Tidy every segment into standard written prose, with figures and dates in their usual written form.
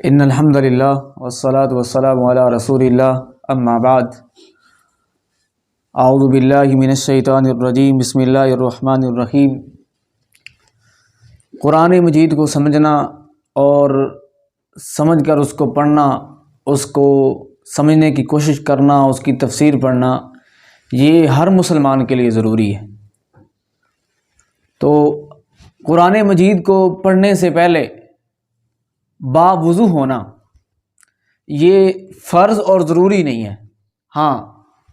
ان الحمد للہ والصلاة والسلام علی رسول اللہ اما بعد اعوذ باللہ من الشیطان الرجیم بسم اللہ الرحمن الرحیم۔ قرآن مجید کو سمجھنا اور سمجھ کر اس کو پڑھنا، اس کو سمجھنے کی کوشش کرنا، اس کی تفسیر پڑھنا، یہ ہر مسلمان کے لیے ضروری ہے۔ تو قرآن مجید کو پڑھنے سے پہلے باوضو ہونا یہ فرض اور ضروری نہیں ہے۔ ہاں،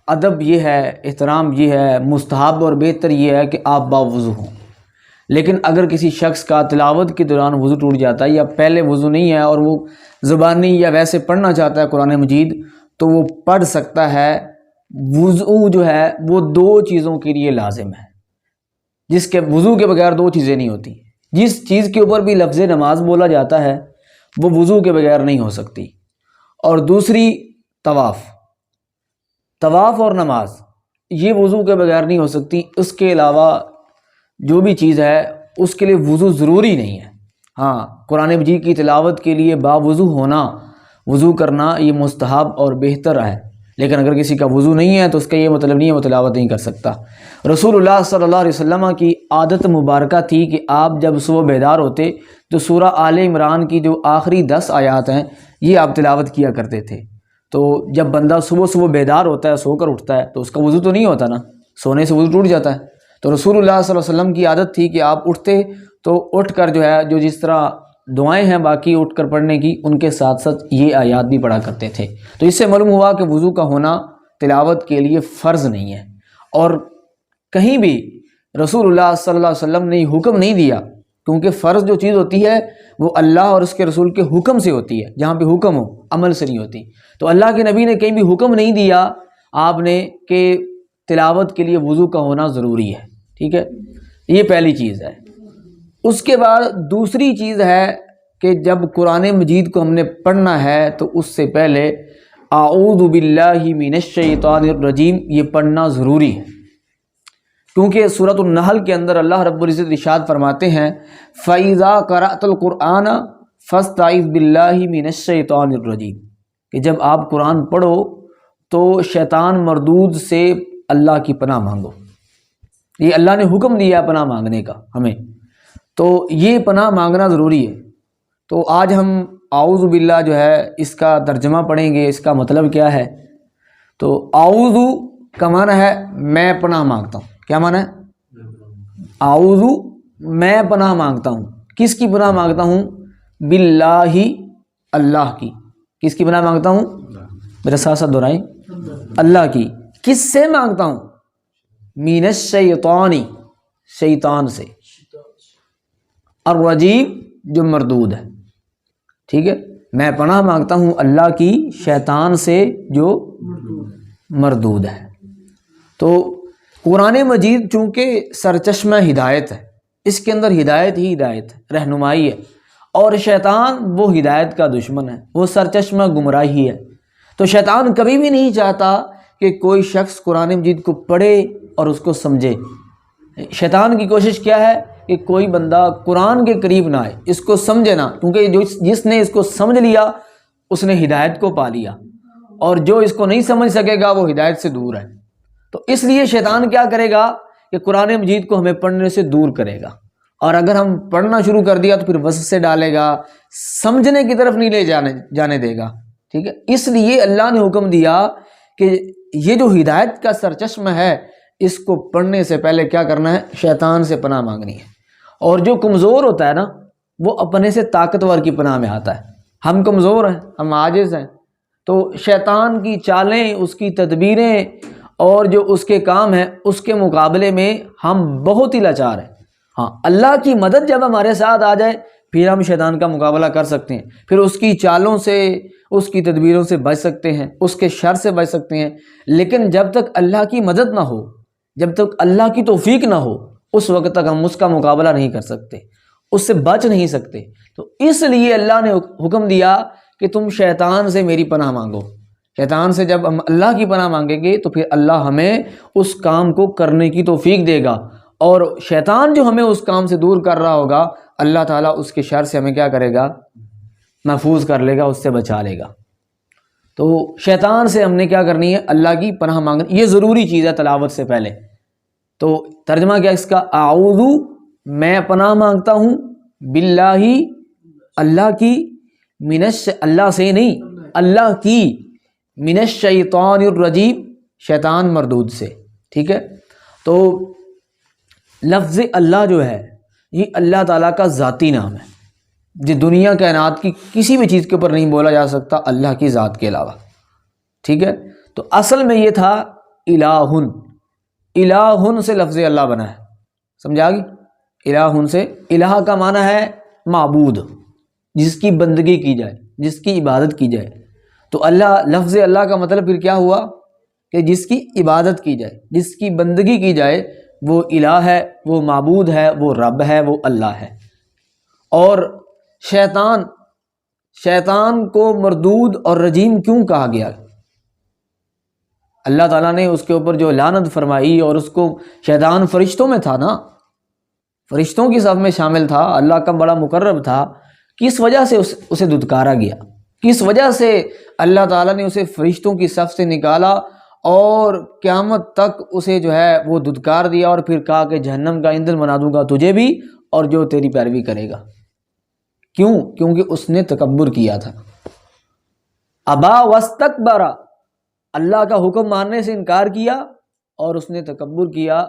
ادب یہ ہے، احترام یہ ہے، مستحب اور بہتر یہ ہے کہ آپ باوضو ہوں۔ لیکن اگر کسی شخص کا تلاوت کے دوران وضو ٹوٹ جاتا ہے یا پہلے وضو نہیں ہے اور وہ زبانی یا ویسے پڑھنا چاہتا ہے قرآن مجید، تو وہ پڑھ سکتا ہے۔ وضو جو ہے وہ دو چیزوں کے لیے لازم ہے، جس کے وضو کے بغیر دو چیزیں نہیں ہوتی۔ جس چیز کے اوپر بھی لفظ نماز بولا جاتا ہے وہ وضو کے بغیر نہیں ہو سکتی۔ اور دوسری طواف اور نماز، یہ وضو کے بغیر نہیں ہو سکتی۔ اس کے علاوہ جو بھی چیز ہے اس کے لیے وضو ضروری نہیں ہے۔ ہاں، قرآن مجید کی تلاوت کے لیے باوضو ہونا، وضو کرنا یہ مستحب اور بہتر ہے۔ لیکن اگر کسی کا وضو نہیں ہے تو اس کا یہ مطلب نہیں ہے وہ تلاوت نہیں کر سکتا۔ رسول اللہ صلی اللہ علیہ وسلم کی عادت مبارکہ تھی کہ آپ جب صبح بیدار ہوتے تو سورہ آل عمران کی جو آخری 10 آیات ہیں یہ آپ تلاوت کیا کرتے تھے۔ تو جب بندہ صبح بیدار ہوتا ہے، سو کر اٹھتا ہے، تو اس کا وضو تو نہیں ہوتا نا، سونے سے وضو ٹوٹ جاتا ہے۔ تو رسول اللہ صلی اللہ علیہ وسلم کی عادت تھی کہ آپ اٹھتے تو اٹھ کر جو ہے جو جس طرح دعائیں ہیں باقی اٹھ کر پڑھنے کی، ان کے ساتھ ساتھ یہ آیات بھی پڑھا کرتے تھے۔ تو اس سے معلوم ہوا کہ وضو کا ہونا تلاوت کے لیے فرض نہیں ہے، اور کہیں بھی رسول اللہ صلی اللہ علیہ وسلم نے حکم نہیں دیا، کیونکہ فرض جو چیز ہوتی ہے وہ اللہ اور اس کے رسول کے حکم سے ہوتی ہے۔ جہاں پہ حکم ہو، عمل سے نہیں ہوتی۔ تو اللہ کے نبی نے کہیں بھی حکم نہیں دیا آپ نے کہ تلاوت کے لیے وضو کا ہونا ضروری ہے۔ ٹھیک ہے، یہ پہلی چیز ہے۔ اس کے بعد دوسری چیز ہے کہ جب قرآن مجید کو ہم نے پڑھنا ہے تو اس سے پہلے اعوذ باللہ من الشیطان الرجیم یہ پڑھنا ضروری ہے، کیونکہ سورۃ النحل کے اندر اللہ رب العزت ارشاد فرماتے ہیں فَإِذَا قَرَأْتَ الْقُرْآنَ فَاسْتَعِذْ بِاللَّهِ مِنَ الشَّيْطَانِ الرَّجِيمِ کہ جب آپ قرآن پڑھو تو شیطان مردود سے اللہ کی پناہ مانگو۔ یہ اللہ نے حکم دیا پناہ مانگنے کا ہمیں، تو یہ پناہ مانگنا ضروری ہے۔ تو آج ہم اعوذ باللہ جو ہے اس کا ترجمہ پڑھیں گے، اس کا مطلب کیا ہے۔ تو اعوذ کا معنی ہے میں پناہ مانگتا ہوں۔ کیا معنی ہے؟ اعوذ میں پناہ مانگتا ہوں۔ کس کی پناہ مانگتا ہوں؟ باللہ، اللہ کی۔ کس کی پناہ مانگتا ہوں؟ میرے ساتھ ساتھ دہرائیں، اللہ کی۔ کس سے مانگتا ہوں؟ من الشیطان، شیطان سے، الرجیم جو مردود ہے۔ ٹھیک ہے، میں پناہ مانگتا ہوں اللہ کی شیطان سے جو مردود ہے۔ تو قرآن مجید چونکہ سرچشمہ ہدایت ہے، اس کے اندر ہدایت ہی ہدایت ہے، رہنمائی ہے، اور شیطان وہ ہدایت کا دشمن ہے، وہ سرچشمہ گمراہی ہے۔ تو شیطان کبھی بھی نہیں چاہتا کہ کوئی شخص قرآن مجید کو پڑھے اور اس کو سمجھے۔ شیطان کی کوشش کیا ہے کہ کوئی بندہ قرآن کے قریب نہ آئے، اس کو سمجھے نہ، کیونکہ جس نے اس کو سمجھ لیا اس نے ہدایت کو پا لیا، اور جو اس کو نہیں سمجھ سکے گا وہ ہدایت سے دور ہے۔ تو اس لیے شیطان کیا کرے گا کہ قرآن مجید کو ہمیں پڑھنے سے دور کرے گا، اور اگر ہم پڑھنا شروع کر دیا تو پھر وسوسے ڈالے گا، سمجھنے کی طرف نہیں لے جانے دے گا۔ ٹھیک ہے، اس لیے اللہ نے حکم دیا کہ یہ جو ہدایت کا سرچشمہ ہے اس کو پڑھنے سے پہلے کیا کرنا ہے؟ شیطان سے پناہ مانگنی ہے۔ اور جو کمزور ہوتا ہے نا وہ اپنے سے طاقتور کی پناہ میں آتا ہے۔ ہم کمزور ہیں، ہم عاجز ہیں، تو شیطان کی چالیں، اس کی تدبیریں اور جو اس کے کام ہیں اس کے مقابلے میں ہم بہت ہی لاچار ہیں۔ ہاں، اللہ کی مدد جب ہمارے ساتھ آ جائے پھر ہم شیطان کا مقابلہ کر سکتے ہیں، پھر اس کی چالوں سے، اس کی تدبیروں سے بچ سکتے ہیں، اس کے شر سے بچ سکتے ہیں۔ لیکن جب تک اللہ کی مدد نہ ہو، جب تک اللہ کی توفیق نہ ہو، اس وقت تک ہم اس کا مقابلہ نہیں کر سکتے، اس سے بچ نہیں سکتے۔ تو اس لیے اللہ نے حکم دیا کہ تم شیطان سے میری پناہ مانگو۔ شیطان سے جب ہم اللہ کی پناہ مانگیں گے تو پھر اللہ ہمیں اس کام کو کرنے کی توفیق دے گا، اور شیطان جو ہمیں اس کام سے دور کر رہا ہوگا اللہ تعالیٰ اس کے شر سے ہمیں کیا کرے گا؟ محفوظ کر لے گا، اس سے بچا لے گا۔ تو شیطان سے ہم نے کیا کرنی ہے؟ اللہ کی پناہ مانگنی، یہ ضروری چیز ہے تلاوت سے پہلے۔ تو ترجمہ کیا اس کا؟ اعوذ، میں پناہ مانگتا ہوں، باللہ، اللہ کی، اللہ سے نہیں، اللہ کی، من الشیطان الرجیم، شیطان مردود سے، ٹھیک ہے؟ تو لفظ اللہ جو ہے یہ اللہ تعالیٰ کا ذاتی نام ہے، جو دنیا کائنات کی کسی بھی چیز کے اوپر نہیں بولا جا سکتا اللہ کی ذات کے علاوہ، ٹھیک ہے؟ تو اصل میں یہ تھا الہن، الہن سے لفظ اللہ بنا ہے، سمجھا گی؟ الہن سے، الہ کا معنی ہے معبود، جس کی بندگی کی جائے، جس کی عبادت کی جائے۔ تو اللہ، لفظ اللہ کا مطلب پھر کیا ہوا کہ جس کی عبادت کی جائے، جس کی بندگی کی جائے، وہ الہ ہے، وہ معبود ہے، وہ رب ہے، وہ اللہ ہے۔ اور شیطان کو مردود اور رجیم کیوں کہا گیا؟ اللہ تعالیٰ نے اس کے اوپر جو لعنت فرمائی، اور اس کو، شیطان فرشتوں میں تھا نا، فرشتوں کی صف میں شامل تھا، اللہ کا بڑا مقرب تھا، کس وجہ سے اسے دھتکارا گیا؟ کس وجہ سے اللہ تعالیٰ نے اسے فرشتوں کی صف سے نکالا اور قیامت تک اسے جو ہے وہ دھتکار دیا، اور پھر کہا کہ جہنم کا ایندھن بنا دوں گا تجھے بھی اور جو تیری پیروی کرے گا؟ کیوں؟ کیونکہ اس نے تکبر کیا تھا۔ ابا واستکبر، اللہ کا حکم ماننے سے انکار کیا اور اس نے تکبر کیا،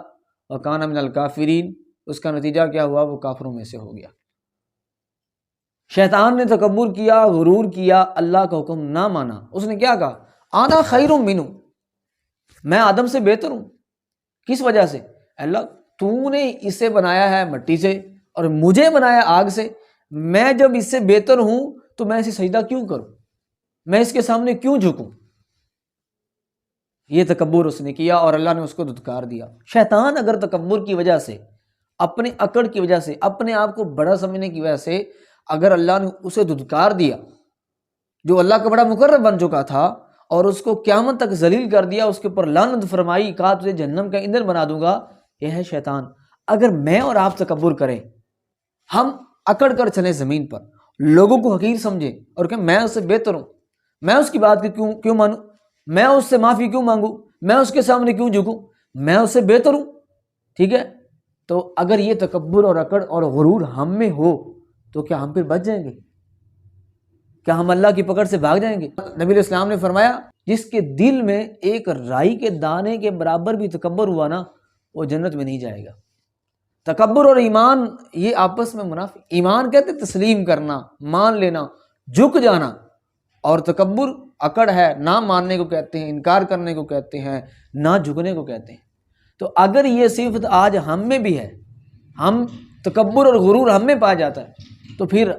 وکان من الکافرین، اس کا نتیجہ کیا ہوا؟ وہ کافروں میں سے ہو گیا۔ شیطان نے تکبر کیا، غرور کیا، اللہ کا حکم نہ مانا۔ اس نے کیا کہا؟ انا خیر منہ، میں آدم سے بہتر ہوں۔ کس وجہ سے؟ اللہ تو نے اسے بنایا ہے مٹی سے اور مجھے بنایا آگ سے، میں جب اس سے بہتر ہوں تو میں اسے سجدہ کیوں کروں؟ میں اس کے سامنے کیوں جھکوں؟ یہ تکبر اس نے کیا اور اللہ نے اس کو دھتکار دیا۔ شیطان اگر تکبر کی وجہ سے، اپنے اکڑ کی وجہ سے، اپنے آپ کو بڑا سمجھنے کی وجہ سے اگر اللہ نے اسے دھتکار دیا، جو اللہ کا بڑا مقرب بن چکا تھا، اور اس کو قیامت تک ذلیل کر دیا، اس کے اوپر لعنت فرمائی، کہا تجھے جہنم کا ایندھن بنا دوں گا، یہ ہے شیطان۔ اگر میں اور آپ تکبر کریں، ہم اکڑ کر چلیں زمین پر، لوگوں کو حقیر سمجھیں اور کہ میں اس سے بہتر ہوں، میں اس کی بات کیوں مانوں، میں اس سے معافی کیوں مانگوں، میں اس کے سامنے کیوں جھکوں، میں اس سے بہتر ہوں، ٹھیک ہے؟ تو اگر یہ تکبر اور اکڑ اور غرور ہم میں ہو تو کیا ہم پھر بچ جائیں گے؟ کیا ہم اللہ کی پکڑ سے بھاگ جائیں گے؟ نبی علیہ السلام نے فرمایا جس کے دل میں ایک رائی کے دانے کے برابر بھی تکبر ہوا نا، وہ جنت میں نہیں جائے گا۔ تکبر اور ایمان یہ آپس میں منافی، ایمان کہتے تسلیم کرنا، مان لینا، جھک جانا، اور تکبر اکڑ ہے، نہ ماننے کو کہتے ہیں، انکار کرنے کو کہتے ہیں، نہ جھکنے کو کہتے ہیں۔ تو اگر یہ صفت آج ہم میں بھی ہے، ہم تکبر اور غرور ہم میں پایا جاتا ہے، تو پھر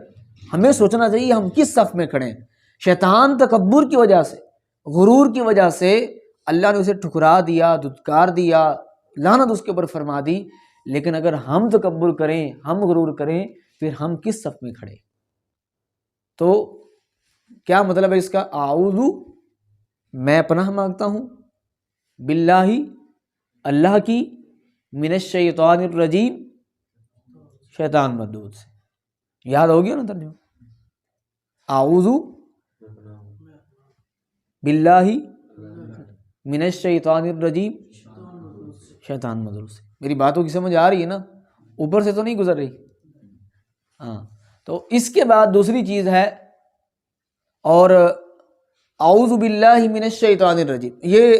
ہمیں سوچنا چاہیے ہم کس صف میں کھڑے ہیں۔ شیطان تکبر کی وجہ سے، غرور کی وجہ سے اللہ نے اسے ٹھکرا دیا، دھتکار دیا، لعنت اس کے اوپر فرما دی، لیکن اگر ہم تکبر کریں، ہم غرور کریں، پھر ہم کس صف میں کھڑے؟ تو کیا مطلب ہے اس کا؟ اعوذ، میں پناہ مانگتا ہوں، باللہ، اللہ کی، من الشیطان الرجیم، شیطان مردود سے۔ یاد ہو گیا نا ترجمہ؟ اعوذ باللہ من الشیطان الرجیم، شیطان مردود سے۔ میری باتوں کی سمجھ آ رہی ہے نا؟ اوپر سے تو نہیں گزر رہی؟ ہاں۔ تو اس کے بعد دوسری چیز ہے، اور اعوذ باللہ من الشیطان الرجیم، یہ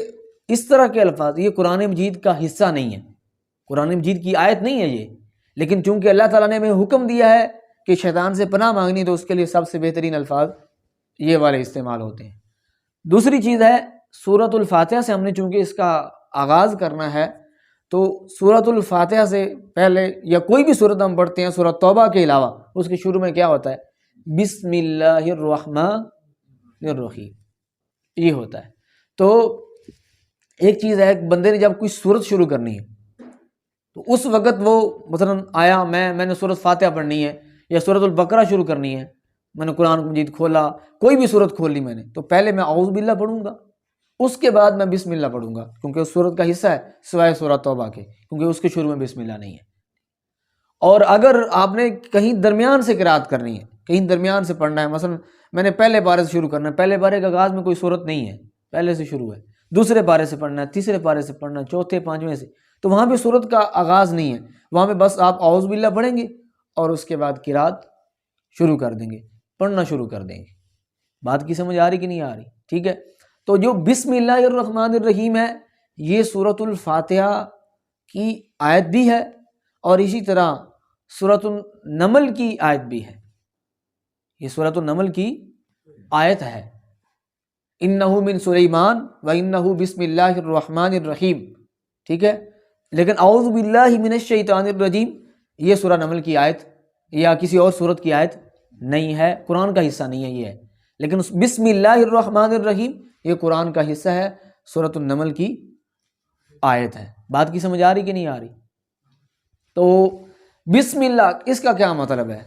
اس طرح کے الفاظ، یہ قرآن مجید کا حصہ نہیں ہے، قرآن مجید کی آیت نہیں ہے یہ، لیکن چونکہ اللہ تعالیٰ نے ہمیں حکم دیا ہے کہ شیطان سے پناہ مانگنی، تو اس کے لیے سب سے بہترین الفاظ یہ والے استعمال ہوتے ہیں۔ دوسری چیز ہے، سورۃ الفاتحہ سے ہم نے چونکہ اس کا آغاز کرنا ہے، تو سورۃ الفاتحہ سے پہلے یا کوئی بھی سورت ہم پڑھتے ہیں سورۃ توبہ کے علاوہ، اس کے شروع میں کیا ہوتا ہے؟ بسم اللہ الرحمن الرحیم، یہ ہوتا ہے۔ تو ایک چیز ہے، ایک بندے نے جب کوئی سورت شروع کرنی ہے تو اس وقت وہ مثلا آیا، میں نے سورۃ فاتحہ پڑھنی ہے یا سورۃ البقرہ شروع کرنی ہے، میں نے قرآن مجید کھولا، کوئی بھی سورت کھول لی میں نے، تو پہلے میں اعوذ باللہ پڑھوں گا، اس کے بعد میں بسم اللہ پڑھوں گا، کیونکہ اس سورت کا حصہ ہے، سوائے سورۃ توبہ کے، کیونکہ اس کے شروع میں بسم اللہ نہیں ہے۔ اور اگر آپ نے کہیں درمیان سے قرات کرنی ہے کہیں درمیان سے پڑھنا ہے، مثلا میں نے پہلے پارے سے شروع کرنا ہے، پہلے پارے کے آغاز میں کوئی صورت نہیں ہے، پہلے سے شروع ہے، دوسرے پارے سے پڑھنا ہے، تیسرے پارے سے پڑھنا ہے، چوتھے پانچویں سے، تو وہاں پہ صورت کا آغاز نہیں ہے، وہاں پہ بس آپ اعوذ باللہ پڑھیں گے اور اس کے بعد قرات شروع کر دیں گے، پڑھنا شروع کر دیں گے۔ بات کی سمجھ آ رہی کہ نہیں آ رہی؟ ٹھیک ہے، تو جو بسم اللہ الرحمن الرحیم ہے یہ سورۃ الفاتحہ کی آیت بھی ہے، اور اسی طرح سورۃ النمل کی آیت بھی ہے، یہ سورۃ النمل کی آیت ہے، انہ من سلیمان و انہ بسم اللہ الرحمن الرحیم، ٹھیک ہے، لیکن اعوذ باللہ من الشیطان الرجیم یہ سورہ نمل کی آیت یا کسی اور سورت کی آیت نہیں ہے، قرآن کا حصہ نہیں ہے یہ ہے، لیکن بسم اللہ الرحمن الرحیم یہ قرآن کا حصہ ہے، سورۃ النمل کی آیت ہے۔ بات کی سمجھ آ رہی کہ نہیں آ رہی؟ تو بسم اللہ اس کا کیا مطلب ہے؟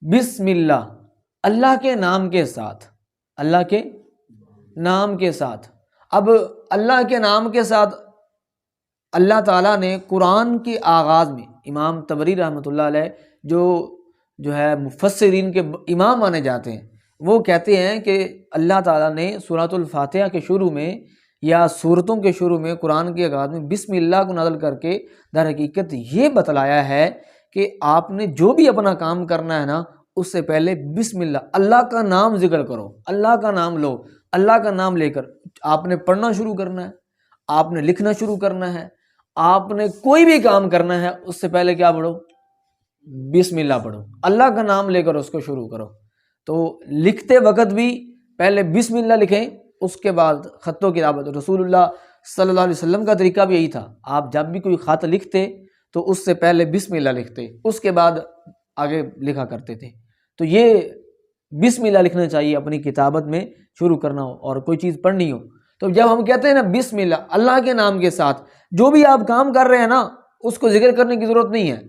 بسم اللہ، اللہ کے نام کے ساتھ، اللہ کے نام کے ساتھ۔ اب اللہ کے نام کے ساتھ اللہ تعالیٰ نے قرآن کے آغاز میں، امام طبری رحمۃ اللہ علیہ جو ہے مفسرین کے امام مانے جاتے ہیں، وہ کہتے ہیں کہ اللہ تعالیٰ نے سورۃ الفاتحہ کے شروع میں یا سورتوں کے شروع میں قرآن کے آغاز میں بسم اللہ کو نازل کر کے در حقیقت یہ بتلایا ہے کہ آپ نے جو بھی اپنا کام کرنا ہے نا، اس سے پہلے بسم اللہ، اللہ کا نام ذکر کرو، اللہ کا نام لو، اللہ کا نام لے کر آپ نے پڑھنا شروع کرنا ہے، آپ نے لکھنا شروع کرنا ہے، آپ نے کوئی بھی کام کرنا ہے، اس سے پہلے کیا پڑھو؟ بسم اللہ پڑھو، اللہ کا نام لے کر اس کو شروع کرو۔ تو لکھتے وقت بھی پہلے بسم اللہ لکھیں، اس کے بعد خط و کتابت۔ رسول اللہ صلی اللہ علیہ وسلم کا طریقہ بھی یہی تھا، آپ جب بھی کوئی خط لکھتے تو اس سے پہلے بسم اللہ لکھتے، اس کے بعد آگے لکھا کرتے تھے۔ تو یہ بسم اللہ لکھنا چاہیے اپنی کتابت میں، شروع کرنا ہو اور کوئی چیز پڑھنی ہو تو جب ہم کہتے ہیں نا بسم اللہ، اللہ کے نام کے ساتھ، جو بھی آپ کام کر رہے ہیں نا اس کو ذکر کرنے کی ضرورت نہیں ہے،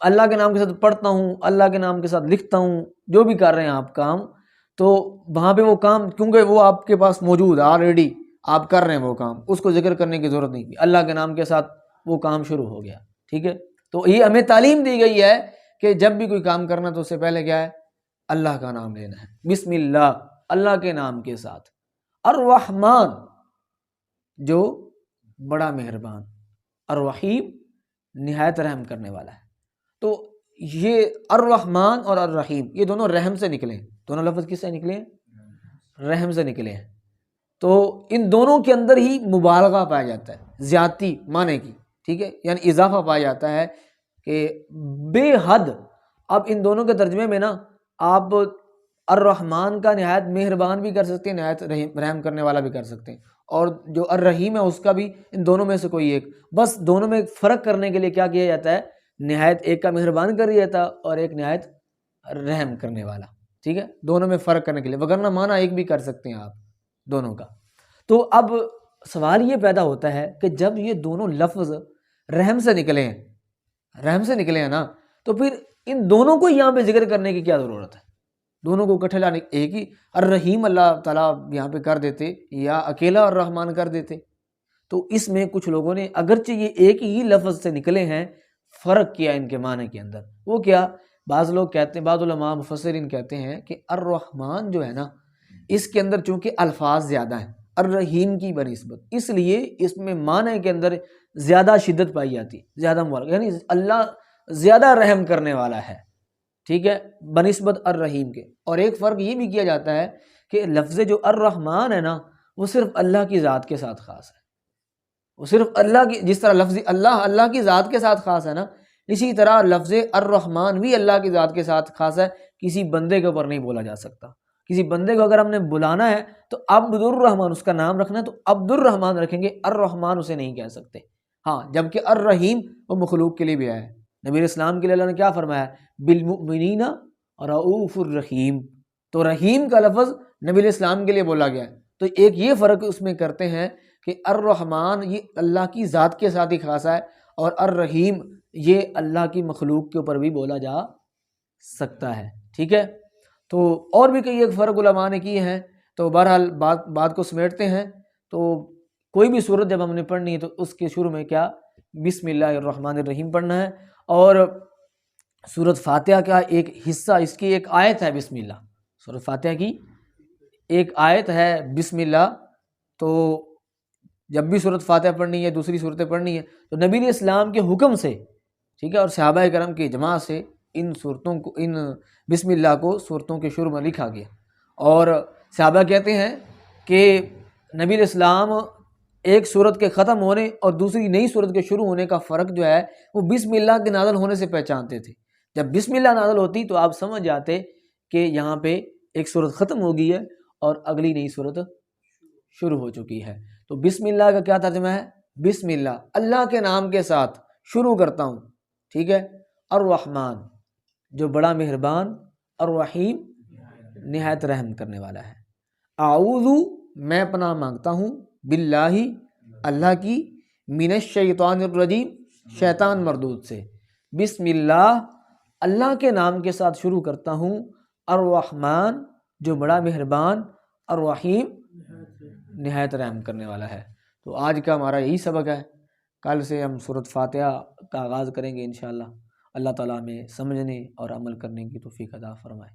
اللہ کے نام کے ساتھ پڑھتا ہوں، اللہ کے نام کے ساتھ لکھتا ہوں، جو بھی کر رہے ہیں آپ کام، تو وہاں پہ وہ کام کیونکہ وہ آپ کے پاس موجود ہے آلریڈی، آپ کر رہے ہیں وہ کام، اس کو ذکر کرنے کی ضرورت نہیں، اللہ کے نام کے ساتھ وہ کام شروع ہو گیا، ٹھیک ہے۔ تو یہ ہمیں تعلیم دی گئی ہے کہ جب بھی کوئی کام کرنا تو اس سے پہلے کیا ہے؟ اللہ کا نام لینا ہے، بسم اللہ، اللہ کے نام کے ساتھ۔ الرحمن جو بڑا مہربان، الرحیم نہایت رحم کرنے والا ہے۔ تو یہ الرحمن اور الرحیم یہ دونوں رحم سے نکلے ہیں، دونوں لفظ کس سے نکلے ہیں؟ رحم سے نکلے ہیں۔ تو ان دونوں کے اندر ہی مبالغہ پایا جاتا ہے، زیادتی معنی کی، ٹھیک ہے، یعنی اضافہ پایا جاتا ہے کہ بے حد۔ اب ان دونوں کے ترجمے میں نا آپ الرحمن کا نہایت مہربان بھی کر سکتے ہیں، نہایت رحم کرنے والا بھی کر سکتے ہیں، اور جو الرحیم ہے اس کا بھی، ان دونوں میں سے کوئی ایک، بس دونوں میں فرق کرنے کے لیے کیا کیا جاتا ہے؟ نہایت ایک کا مہربان کر دیا جاتا اور ایک نہایت رحم کرنے والا، ٹھیک ہے، دونوں میں فرق کرنے کے لیے، وگرنہ معنی ایک بھی کر سکتے ہیں آپ دونوں کا۔ تو اب سوال یہ پیدا ہوتا ہے کہ جب یہ دونوں لفظ رحم سے نکلے ہیں نا، تو پھر ان دونوں کو یہاں پہ ذکر کرنے کی کیا ضرورت ہے؟ دونوں کو اکٹھے لانے، ایک ہی الرحیم اللہ تعالیٰ یہاں پہ کر دیتے یا اکیلا الرحمن کر دیتے۔ تو اس میں کچھ لوگوں نے اگرچہ یہ ایک ہی لفظ سے نکلے ہیں، فرق کیا ان کے معنی کے اندر۔ وہ کیا؟ بعض لوگ کہتے ہیں، بعض علماء مفسرین کہتے ہیں کہ الرحمن جو ہے نا، اس کے اندر چونکہ الفاظ زیادہ ہیں الرحیم کی بنسبت، اس لیے اس میں معنی کے اندر زیادہ شدت پائی جاتی ہے، زیادہ مبالغہ، یعنی اللہ زیادہ رحم کرنے والا ہے، ٹھیک ہے، بنسبت الرحیم کے۔ اور ایک فرق یہ بھی کیا جاتا ہے کہ لفظ جو الرحمن ہے نا، وہ صرف اللہ کی ذات کے ساتھ خاص ہے، وہ صرف اللہ کی، جس طرح لفظ اللہ کی ذات کے ساتھ خاص ہے نا، اسی طرح لفظ الرحمن بھی اللہ کی ذات کے ساتھ خاص ہے، کسی بندے کے اوپر نہیں بولا جا سکتا۔ کسی بندے کو اگر ہم نے بلانا ہے تو عبد الرحمن اس کا نام رکھنا ہے تو عبد الرحمن رکھیں گے، الرحمن اسے نہیں کہہ سکتے۔ ہاں، جبکہ الرحیم وہ مخلوق کے لیے بھی آیا ہے، نبی اسلام کے لیے اللہ نے کیا فرمایا؟ بالمؤمنین رؤوف الرحیم، تو رحیم کا لفظ نبی اسلام کے لیے بولا گیا ہے۔ تو ایک یہ فرق اس میں کرتے ہیں کہ الرحمن یہ اللہ کی ذات کے ساتھ ہی خاص ہے، اور الرحیم یہ اللہ کی مخلوق کے اوپر بھی بولا جا سکتا ہے، ٹھیک ہے۔ تو اور بھی کئی ایک فرق علماء نے کیے ہیں، تو بہرحال بات کو سمیٹتے ہیں۔ تو کوئی بھی صورت جب ہم نے پڑھنی ہے تو اس کے شروع میں کیا؟ بسم اللہ الرحمن الرحیم پڑھنا ہے، اور سورۃ فاتحہ کا ایک حصہ، اس کی ایک آیت ہے بسم اللہ، سورۃ فاتحہ کی ایک آیت ہے بسم اللہ. تو جب بھی سورۃ فاتحہ پڑھنی ہے، دوسری صورتیں پڑھنی ہے، تو نبی علیہ السلام کے حکم سے، ٹھیک ہے، اور صحابہ کرام کی جماعت سے ان صورتوں کو، ان بسم اللہ کو صورتوں کے شروع میں لکھا گیا. اور صحابہ کہتے ہیں کہ نبی علیہ السلام ایک صورت کے ختم ہونے اور دوسری نئی صورت کے شروع ہونے کا فرق جو ہے وہ بسم اللہ کے نازل ہونے سے پہچانتے تھے. جب بسم اللہ نازل ہوتی تو آپ سمجھ جاتے کہ یہاں پہ ایک صورت ختم ہو گئی ہے اور اگلی نئی صورت شروع ہو چکی ہے. تو بسم اللہ کا کیا ترجمہ ہے؟ بسم اللہ، اللہ کے نام کے ساتھ شروع کرتا ہوں، ٹھیک ہے. الرحمن، جو بڑا مہربان، الرحیم، نہایت رحم کرنے والا ہے. اعوذ، میں پناہ مانگتا ہوں، باللہ، اللہ کی، من الشیطان الرجیم، شیطان مردود سے. بسم اللہ، اللہ کے نام کے ساتھ شروع کرتا ہوں، الرحمن، جو بڑا مہربان، الرحیم، نہایت رحم کرنے والا ہے. تو آج کا ہمارا یہی سبق ہے. کل سے ہم سورۃ فاتحہ کا آغاز کریں گے انشاءاللہ. اللہ تعالیٰ ہمیں سمجھنے اور عمل کرنے کی توفیق عطا فرمائے.